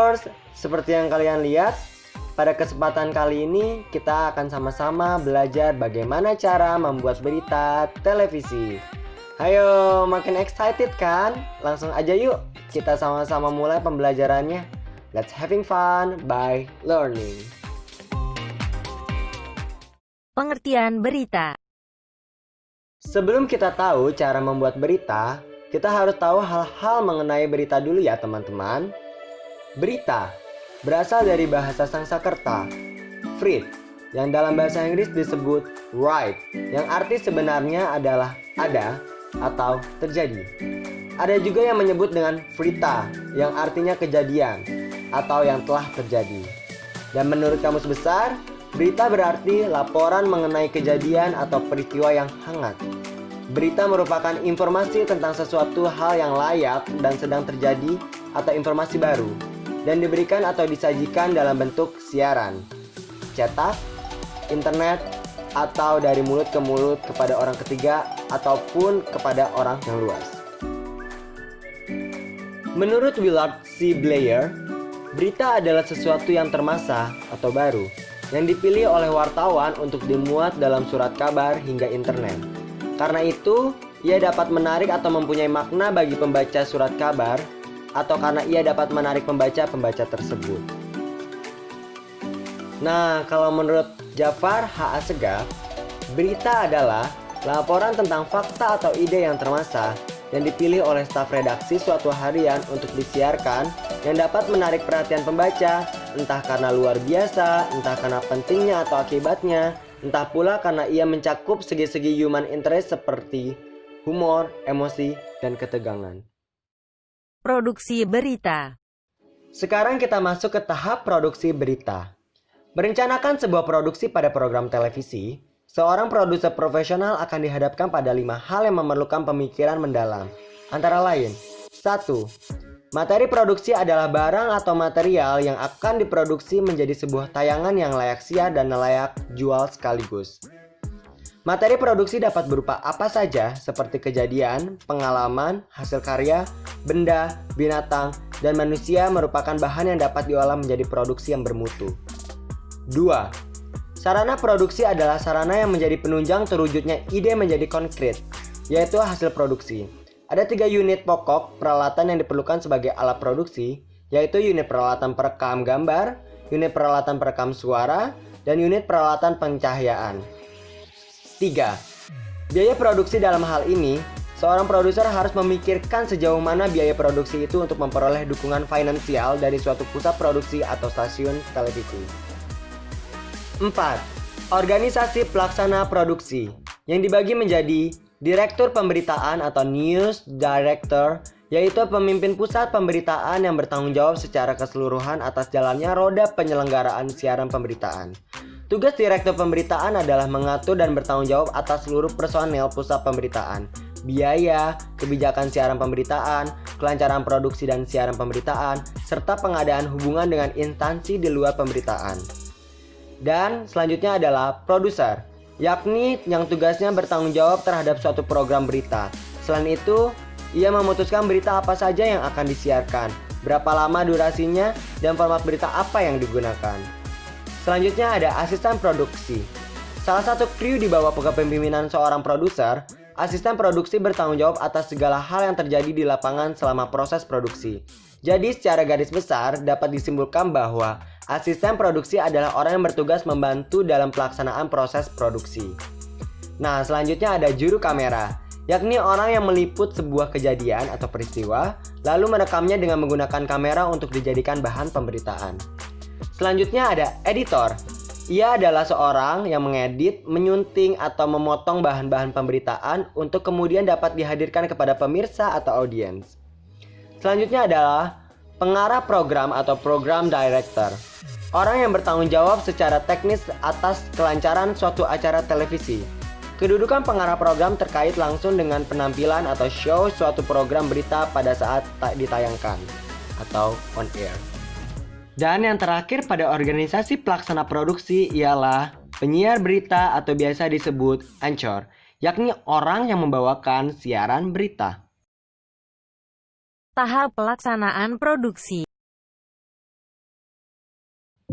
course, seperti yang kalian lihat, pada kesempatan kali ini kita akan sama-sama belajar bagaimana cara membuat berita televisi. Ayo, makin excited kan? Langsung aja yuk, kita sama-sama mulai pembelajarannya. Let's having fun by learning. Pengertian berita. Sebelum kita tahu cara membuat berita, kita harus tahu hal-hal mengenai berita dulu ya teman-teman. Berita berasal dari bahasa Sanskerta, "Frit", yang dalam bahasa Inggris disebut "write", yang arti sebenarnya adalah ada atau terjadi. Ada juga yang menyebut dengan "frita", yang artinya kejadian atau yang telah terjadi. Dan menurut Kamus Besar, berita berarti laporan mengenai kejadian atau peristiwa yang hangat. Berita merupakan informasi tentang sesuatu hal yang layak dan sedang terjadi atau informasi baru, dan diberikan atau disajikan dalam bentuk siaran, cetak, internet, atau dari mulut ke mulut kepada orang ketiga ataupun kepada orang yang luas. Menurut Willard C. Blair, berita adalah sesuatu yang termasa atau baru yang dipilih oleh wartawan untuk dimuat dalam surat kabar hingga internet. Karena itu, ia dapat menarik atau mempunyai makna bagi pembaca surat kabar, atau karena ia dapat menarik pembaca-pembaca tersebut. Nah, kalau menurut Jafar H. Assegaf, berita adalah laporan tentang fakta atau ide yang termasa yang dipilih oleh staf redaksi suatu harian untuk disiarkan yang dapat menarik perhatian pembaca, entah karena luar biasa, entah karena pentingnya atau akibatnya, entah pula karena ia mencakup segi-segi human interest seperti humor, emosi, dan ketegangan. Produksi berita. Sekarang kita masuk ke tahap produksi berita. Merencanakan sebuah produksi pada program televisi, seorang produser profesional akan dihadapkan pada 5 hal yang memerlukan pemikiran mendalam. Antara lain, 1. Materi produksi adalah barang atau material yang akan diproduksi menjadi sebuah tayangan yang layak siar dan layak jual sekaligus. Materi produksi dapat berupa apa saja seperti kejadian, pengalaman, hasil karya, benda, binatang, dan manusia merupakan bahan yang dapat diolah menjadi produksi yang bermutu. 2. Sarana produksi adalah sarana yang menjadi penunjang terwujudnya ide menjadi konkret, yaitu hasil produksi. Ada 3 unit pokok peralatan yang diperlukan sebagai alat produksi, yaitu unit peralatan perekam gambar, unit peralatan perekam suara, dan unit peralatan pencahayaan. 3. Biaya produksi. Dalam hal ini, seorang produser harus memikirkan sejauh mana biaya produksi itu untuk memperoleh dukungan finansial dari suatu pusat produksi atau stasiun televisi. 4. Organisasi pelaksana produksi, yang dibagi menjadi Direktur Pemberitaan atau News Director, yaitu pemimpin pusat pemberitaan yang bertanggung jawab secara keseluruhan atas jalannya roda penyelenggaraan siaran pemberitaan. Tugas Direktur Pemberitaan adalah mengatur dan bertanggung jawab atas seluruh personel pusat pemberitaan, biaya, kebijakan siaran pemberitaan, kelancaran produksi dan siaran pemberitaan, serta pengadaan hubungan dengan instansi di luar pemberitaan. Dan selanjutnya adalah produser, yakni yang tugasnya bertanggung jawab terhadap suatu program berita. Selain itu, ia memutuskan berita apa saja yang akan disiarkan, berapa lama durasinya, dan format berita apa yang digunakan. Selanjutnya ada asisten produksi. Salah satu kru di bawah kepemimpinan seorang produser, asisten produksi bertanggung jawab atas segala hal yang terjadi di lapangan selama proses produksi. Jadi secara garis besar dapat disimpulkan bahwa asisten produksi adalah orang yang bertugas membantu dalam pelaksanaan proses produksi. Nah, selanjutnya ada juru kamera, yakni orang yang meliput sebuah kejadian atau peristiwa, lalu merekamnya dengan menggunakan kamera untuk dijadikan bahan pemberitaan. Selanjutnya ada editor. Ia adalah seorang yang mengedit, menyunting, atau memotong bahan-bahan pemberitaan untuk kemudian dapat dihadirkan kepada pemirsa atau audiens. Selanjutnya adalah pengarah program atau program director. Orang yang bertanggung jawab secara teknis atas kelancaran suatu acara televisi. Kedudukan pengarah program terkait langsung dengan penampilan atau show suatu program berita pada saat ditayangkan atau on air. Dan yang terakhir pada organisasi pelaksana produksi ialah penyiar berita atau biasa disebut anchor, yakni orang yang membawakan siaran berita. Tahap pelaksanaan produksi.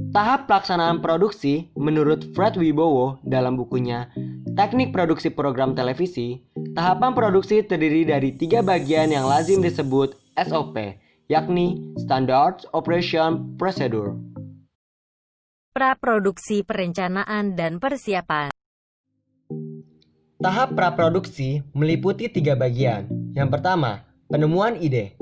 Tahap pelaksanaan produksi menurut Fred Wibowo dalam bukunya Teknik Produksi Program Televisi, tahapan produksi terdiri dari 3 bagian yang lazim disebut SOP, yakni Standard Operation Procedure. Praproduksi, perencanaan, dan persiapan. Tahap praproduksi meliputi 3 bagian. Yang pertama, penemuan ide.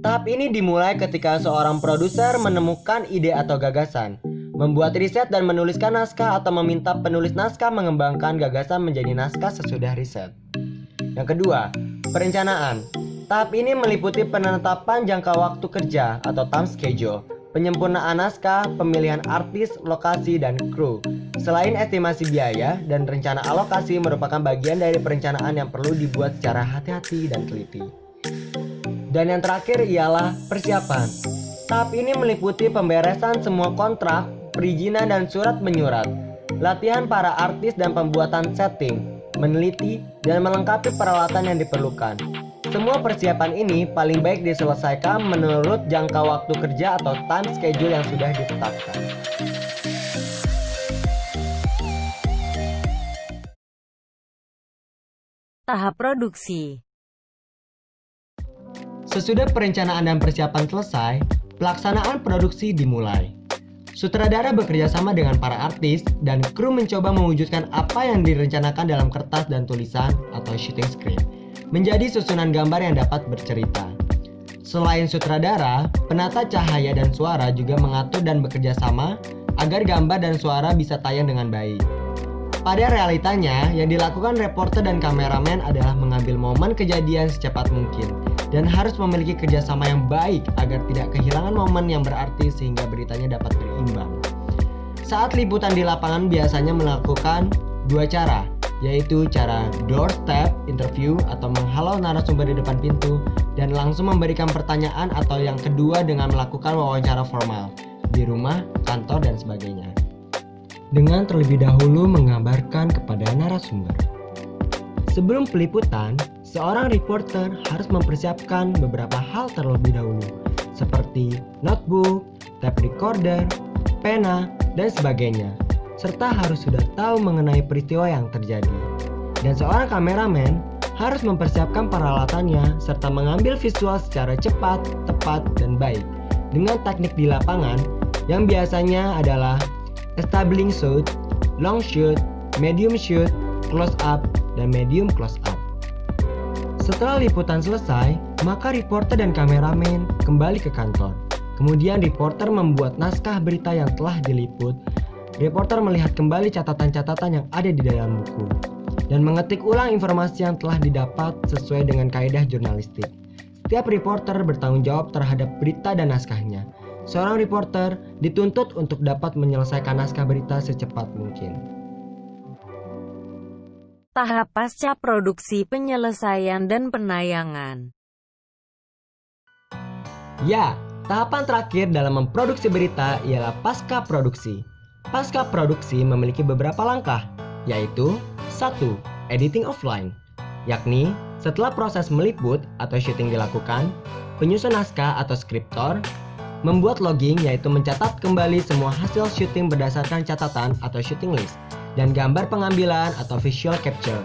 Tahap ini dimulai ketika seorang produser menemukan ide atau gagasan, membuat riset dan menuliskan naskah atau meminta penulis naskah mengembangkan gagasan menjadi naskah sesudah riset. Yang kedua, perencanaan. Tahap ini meliputi penetapan jangka waktu kerja atau time schedule, penyempurnaan naskah, pemilihan artis, lokasi, dan kru. Selain estimasi biaya dan rencana alokasi merupakan bagian dari perencanaan yang perlu dibuat secara hati-hati dan teliti. Dan yang terakhir ialah persiapan. Tahap ini meliputi pemberesan semua kontrak, perizinan dan surat menyurat, latihan para artis dan pembuatan setting, meneliti dan melengkapi peralatan yang diperlukan. Semua persiapan ini paling baik diselesaikan menurut jangka waktu kerja atau time schedule yang sudah ditetapkan. Tahap produksi. Sesudah perencanaan dan persiapan selesai, pelaksanaan produksi dimulai. Sutradara bekerja sama dengan para artis dan kru mencoba mewujudkan apa yang direncanakan dalam kertas dan tulisan atau shooting script menjadi susunan gambar yang dapat bercerita. Selain sutradara, penata cahaya dan suara juga mengatur dan bekerja sama agar gambar dan suara bisa tayang dengan baik. Pada realitanya, yang dilakukan reporter dan kameramen adalah mengambil momen kejadian secepat mungkin dan harus memiliki kerjasama yang baik agar tidak kehilangan momen yang berarti sehingga beritanya dapat berimbang. Saat liputan di lapangan biasanya melakukan 2 cara, yaitu cara doorstep interview atau menghalau narasumber di depan pintu dan langsung memberikan pertanyaan, atau yang kedua dengan melakukan wawancara formal di rumah, kantor, dan sebagainya. Dengan terlebih dahulu menggambarkan kepada narasumber. Sebelum peliputan, seorang reporter harus mempersiapkan beberapa hal terlebih dahulu, seperti notebook, tape recorder, pena, dan sebagainya, serta harus sudah tahu mengenai peristiwa yang terjadi. Dan seorang kameramen harus mempersiapkan peralatannya serta mengambil visual secara cepat, tepat, dan baik dengan teknik di lapangan yang biasanya adalah establishing shot, long shot, medium shot, close up, dan medium close up. Setelah liputan selesai, maka reporter dan kameramen kembali ke kantor. Kemudian reporter membuat naskah berita yang telah diliput. Reporter melihat kembali catatan-catatan yang ada di dalam buku dan mengetik ulang informasi yang telah didapat sesuai dengan kaidah jurnalistik. Setiap reporter bertanggung jawab terhadap berita dan naskahnya. Seorang reporter dituntut untuk dapat menyelesaikan naskah berita secepat mungkin. Tahap pasca produksi, penyelesaian dan penayangan. Ya, tahapan terakhir dalam memproduksi berita ialah pasca produksi. Pasca produksi memiliki beberapa langkah, yaitu 1. Editing offline, yakni setelah proses meliput atau syuting dilakukan, penyusun naskah atau skriptor membuat logging, yaitu mencatat kembali semua hasil syuting berdasarkan catatan atau shooting list, dan gambar pengambilan atau visual capture.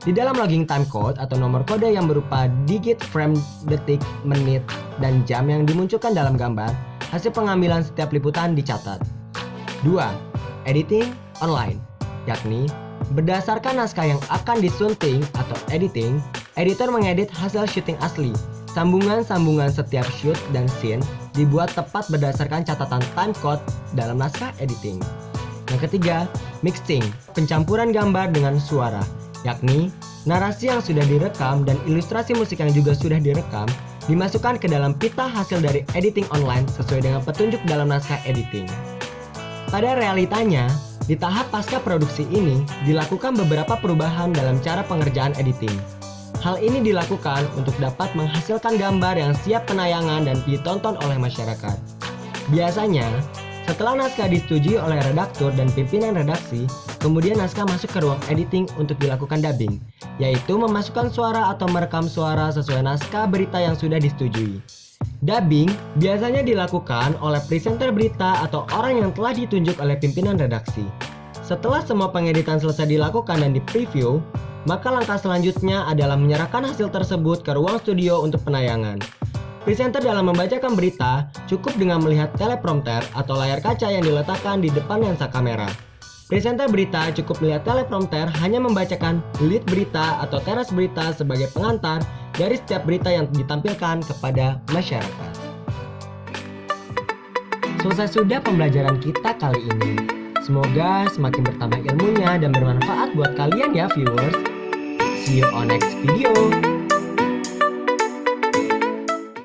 Di dalam logging timecode atau nomor kode yang berupa digit, frame, detik, menit, dan jam yang dimunculkan dalam gambar, hasil pengambilan setiap liputan dicatat. 2. Editing online, yakni berdasarkan naskah yang akan disunting atau editing, editor mengedit hasil syuting asli. Sambungan-sambungan setiap shoot dan scene dibuat tepat berdasarkan catatan timecode dalam naskah editing. Yang ketiga, mixing, pencampuran gambar dengan suara, yakni narasi yang sudah direkam dan ilustrasi musik yang juga sudah direkam dimasukkan ke dalam pita hasil dari editing online sesuai dengan petunjuk dalam naskah editing. Pada realitanya, di tahap pasca produksi ini dilakukan beberapa perubahan dalam cara pengerjaan editing. Hal ini dilakukan untuk dapat menghasilkan gambar yang siap penayangan dan ditonton oleh masyarakat. Biasanya, setelah naskah disetujui oleh redaktur dan pimpinan redaksi, kemudian naskah masuk ke ruang editing untuk dilakukan dubbing, yaitu memasukkan suara atau merekam suara sesuai naskah berita yang sudah disetujui. Dubbing biasanya dilakukan oleh presenter berita atau orang yang telah ditunjuk oleh pimpinan redaksi. Setelah semua pengeditan selesai dilakukan dan di-preview, maka langkah selanjutnya adalah menyerahkan hasil tersebut ke ruang studio untuk penayangan. Presenter dalam membacakan berita cukup dengan melihat teleprompter atau layar kaca yang diletakkan di depan lensa kamera. Presenter berita cukup melihat teleprompter hanya membacakan lead berita atau teras berita sebagai pengantar dari setiap berita yang ditampilkan kepada masyarakat. Selesai sudah pembelajaran kita kali ini. Semoga semakin bertambah ilmunya dan bermanfaat buat kalian ya viewers. See you on next video.